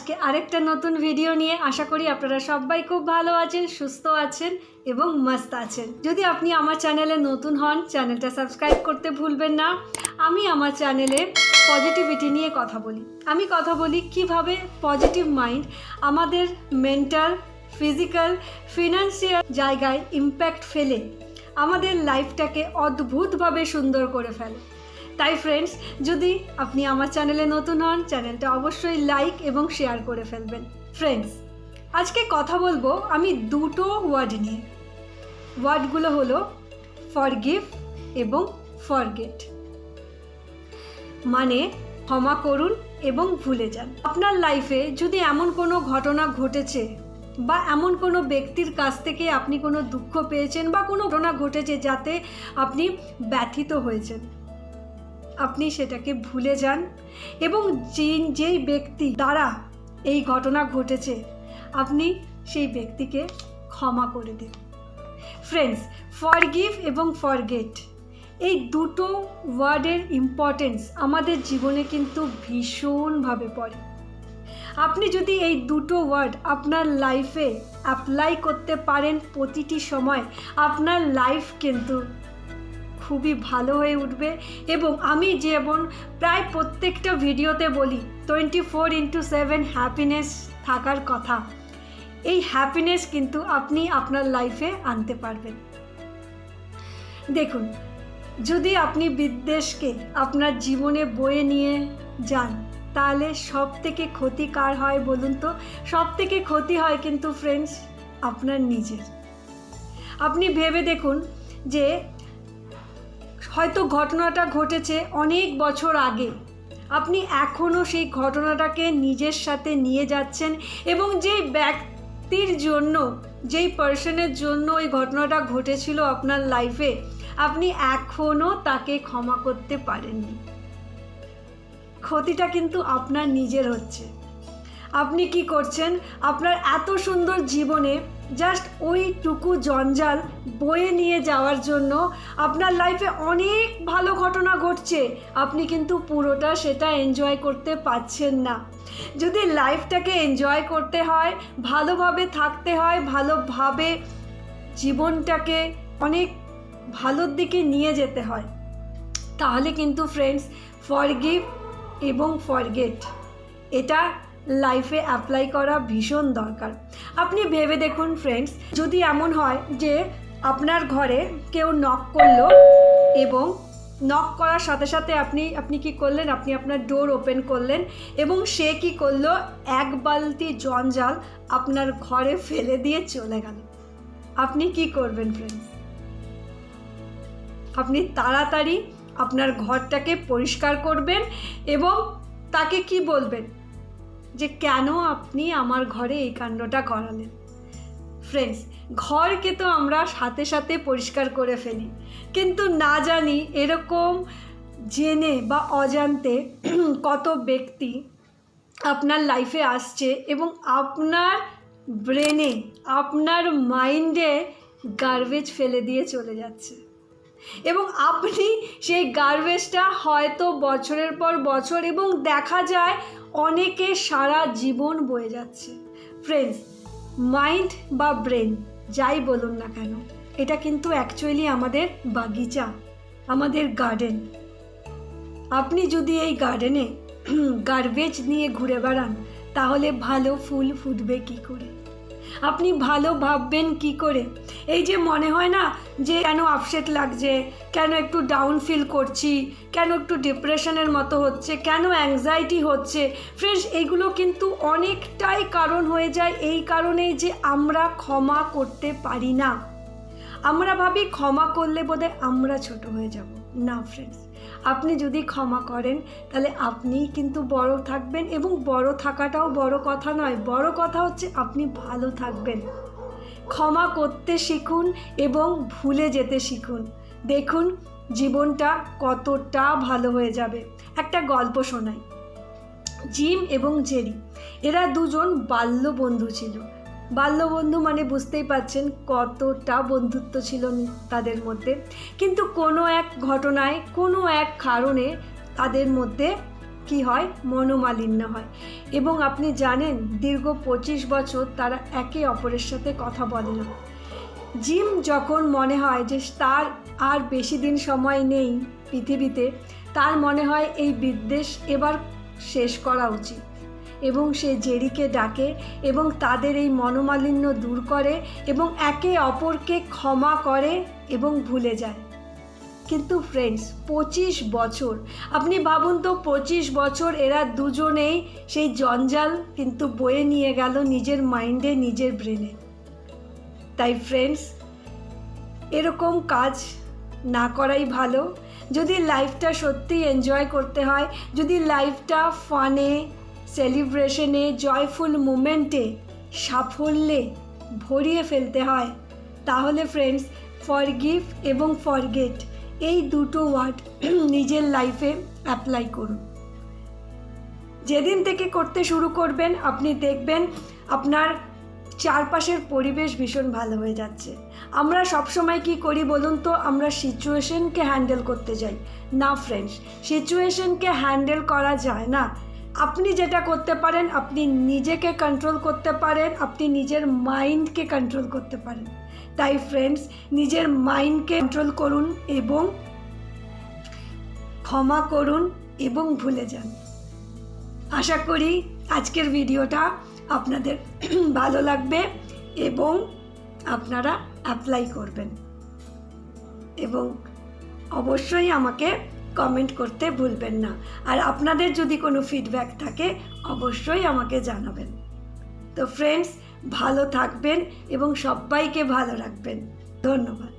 আজকে আরেকটা নতুন ভিডিও নিয়ে আশা করি আপনারা সবাই খুব ভালো আছেন, সুস্থ আছেন এবং মস্ত আছেন। যদি আপনি আমার চ্যানেলে নতুন হন, চ্যানেলটা সাবস্ক্রাইব করতে ভুলবেন না। আমি আমার চ্যানেলে পজিটিভিটি নিয়ে কথা বলি। আমি কথা বলি কিভাবে পজিটিভ মাইন্ড আমাদের মেন্টাল, ফিজিক্যাল, ফিনান্সিয়াল জায়গায় ইম্প্যাক্ট ফেলে আমাদের লাইফটাকে অদ্ভুতভাবে সুন্দর করে ফেলে। তাই ফ্রেন্ডস, যদি আপনি আমার চ্যানেলে নতুন হন, চ্যানেলটা অবশ্যই লাইক এবং শেয়ার করে ফেলবেন। ফ্রেন্ডস, আজকে কথা বলবো আমি দুটো ওয়ার্ড নিয়ে। ওয়ার্ডগুলো হলো ফরগিভ এবং ফরগেট। মানে ক্ষমা করুন এবং ভুলে যান। আপনার লাইফে যদি এমন কোনো ঘটনা ঘটেছে বা এমন কোনো ব্যক্তির কাছ থেকে আপনি কোনো দুঃখ পেয়েছেন বা কোনো ঘটনা ঘটেছে যাতে আপনি ব্যথিত হয়েছেন, আপনি সেটাকে ভুলে যান এবং যেই ব্যক্তি দ্বারা এই ঘটনা ঘটেছে আপনি সেই ব্যক্তিকে ক্ষমা করে দিন। ফ্রেন্ডস, ফরগিভ এবং ফরগেট এই দুটো ওয়ার্ডের ইম্পর্টেন্স আমাদের জীবনে কিন্তু ভীষণভাবে পড়ে। আপনি যদি এই দুটো ওয়ার্ড আপনার লাইফে অ্যাপ্লাই করতে পারেন প্রতিটি সময়, আপনার লাইফ কিন্তু খুবই ভালো হয়ে উঠবে। এবং আমি যেমন প্রায় প্রত্যেকটা ভিডিওতে বলি 24/7 হ্যাপিনেস থাকার কথা, এই হ্যাপিনেস কিন্তু আপনি আপনার লাইফে আনতে পারবেন। দেখুন, যদি আপনি বিদ্বেষকে আপনার জীবনে বয়ে নিয়ে যান তাহলে সব থেকে ক্ষতি কার হয় বলুন তো? সব থেকে ক্ষতি হয় কিন্তু ফ্রেন্ডস আপনার নিজের। আপনি ভেবে দেখুন যে হয়তো ঘটনাটা ঘটেছে অনেক বছর আগে, আপনি এখনও সেই ঘটনাটাকে নিজের সাথে নিয়ে যাচ্ছেন এবং যেই ব্যক্তির জন্য, যেই পার্সনের জন্য ওই ঘটনাটা ঘটেছিল আপনার লাইফে, আপনি এখনও তাকে ক্ষমা করতে পারেননি। ক্ষতিটা কিন্তু আপনার নিজের হচ্ছে। আপনি কি করছেন? আপনার এত সুন্দর জীবনে জাস্ট ওইটুকু জঞ্জাল বয়ে নিয়ে যাওয়ার জন্য আপনার লাইফে অনেক ভালো ঘটনা ঘটছে, আপনি কিন্তু পুরোটা সেটা এনজয় করতে পারছেন না। যদি লাইফটাকে এনজয় করতে হয়, ভালোভাবে থাকতে হয়, ভালোভাবে জীবনটাকে অনেক ভালোর দিকে নিয়ে যেতে হয়, তাহলে কিন্তু ফ্রেন্ডস ফরগিভ এবং ফরগেট এটা লাইফে অ্যাপ্লাই করা ভীষণ দরকার। আপনি ভেবে দেখুন ফ্রেন্ডস, যদি এমন হয় যে আপনার ঘরে কেউ নক করলো এবং নক করার সাথে সাথে আপনি কি করলেন? আপনি আপনার ডোর ওপেন করলেন এবং সে কি করলো? এক বালতি জঞ্জাল আপনার ঘরে ফেলে দিয়ে চলে গেল। আপনি কি করবেন ফ্রেন্ডস? আপনি তাড়াতাড়ি আপনার ঘরটাকে পরিষ্কার করবেন এবং তাকে কি বলবেন যে কেন আপনি আমার ঘরে এই কাণ্ডটা করালেন। ফ্রেন্ডস, ঘরকে তো আমরা সাথে সাথে পরিষ্কার করে ফেলি, কিন্তু না জানি এরকম জেনে বা অজান্তে কত ব্যক্তি আপনার লাইফে আসছে এবং আপনার ব্রেনে, আপনার মাইন্ডে গার্বেজ ফেলে দিয়ে চলে যাচ্ছে এবং আপনি সেই গার্বেজটা হয়তো বছরের পর বছর এবং দেখা যায় অনেকে সারা জীবন বয়ে যাচ্ছে। ফ্রেন্ডস, মাইন্ড বা ব্রেন যাই বলুন না কেন, এটা কিন্তু অ্যাকচুয়ালি আমাদের বাগিচা, আমাদের গার্ডেন। আপনি যদি এই গার্ডেনে গার্বেজ নিয়ে ঘুরে বেড়ান তাহলে ভালো ফুল ফুটবে কী করে? আপনি ভালো ভাববেন কি করে? এই যে মনে হয় না যে কেন আপসেট লাগছে, কেন একটু ডাউন ফিল করছি, কেন একটু ডিপ্রেশনের মতো হচ্ছে, কেন অ্যাংজাইটি হচ্ছে, ফ্রেন্ডস এইগুলো কিন্তু অনেকটাই কারণ হয়ে যায় এই কারণেই যে আমরা ক্ষমা করতে পারি না। আমরা ভাবি ক্ষমা করলে বোধহয় আমরা ছোট হয়ে যাব। না ফ্রেন্ডস, আপনি যদি ক্ষমা করেন তাহলে আপনিই কিন্তু বড় থাকবেন এবং বড় থাকাটাও বড় কথা নয়, বড় কথা হচ্ছে আপনি ভালো থাকবেন। ক্ষমা করতে শিখুন এবং ভুলে যেতে শিখুন, দেখুন জীবনটা কতটা ভালো হয়ে যাবে। একটা গল্প শোনাই। জিম এবং জেরি এরা দুজন বাল্যবন্ধু ছিল। বাল্যবন্ধু মানে বুঝতেই পারছেন কতটা বন্ধুত্ব ছিল তাদের মধ্যে, কিন্তু কোনো এক ঘটনায়, কোনো এক কারণে তাদের মধ্যে কি হয়, মনোমালিন্য হয়। এবং আপনি জানেন দীর্ঘ 25 বছর তারা একে অপরের সাথে কথা বলে না। জিম যখন মনে হয় যে তার আর বেশি দিন সময় নেই পৃথিবীতে, তার মনে হয় এই বিদ্বেষ এবার শেষ করা উচিত, এবং সে জেরিকে ডাকে এবং তাদের এই মনোমালিন্য দূর করে এবং একে অপরকে ক্ষমা করে এবং ভুলে যায়। কিন্তু ফ্রেন্ডস, 25 বছর, আপনি ভাবুন তো, 25 বছর এরা দুজনেই সেই জঞ্জাল কিন্তু বয়ে নিয়ে গেল নিজের মাইন্ডে, নিজের ব্রেনে। তাই ফ্রেন্ডস, এরকম কাজ না করাই ভালো। যদি লাইফটা সত্যিই এনজয় করতে হয়, যদি লাইফটা ফানে, সেলিব্রেশনে, জয়ফুল মুমেন্টে, সাফল্যে ভরিয়ে ফেলতে হয়, তাহলে ফ্রেন্ডস ফরগিভ এবং ফরগেট এই দুটো ওয়ার্ড নিজের লাইফে অ্যাপ্লাই করুন। যেদিন থেকে করতে শুরু করবেন আপনি দেখবেন আপনার চারপাশের পরিবেশ ভীষণ ভালো হয়ে যাচ্ছে। আমরা সবসময় কি করি বলুন তো, আমরা সিচুয়েশনকে হ্যান্ডেল করতে যাই। না ফ্রেন্ডস, সিচুয়েশনকে হ্যান্ডেল করা যায় না। আপনি যেটা করতে পারেন, আপনি নিজেকে কন্ট্রোল করতে পারেন, আপনি নিজের মাইন্ডকে কন্ট্রোল করতে পারেন। তাই ফ্রেন্ডস, নিজের মাইন্ডকে কন্ট্রোল করুন এবং ক্ষমা করুন এবং ভুলে যান। আশা করি আজকের ভিডিওটা আপনাদের ভালো লাগবে এবং আপনারা অ্যাপ্লাই করবেন, এবং অবশ্যই আমাকে কমেন্ট করতে ভুলবেন না। আর আপনাদের যদি কোনো ফিডব্যাক থাকে অবশ্যই আমাকে জানাবেন। তো ফ্রেন্ডস, ভালো থাকবেন এবং সবাইকে ভালো রাখবেন। ধন্যবাদ।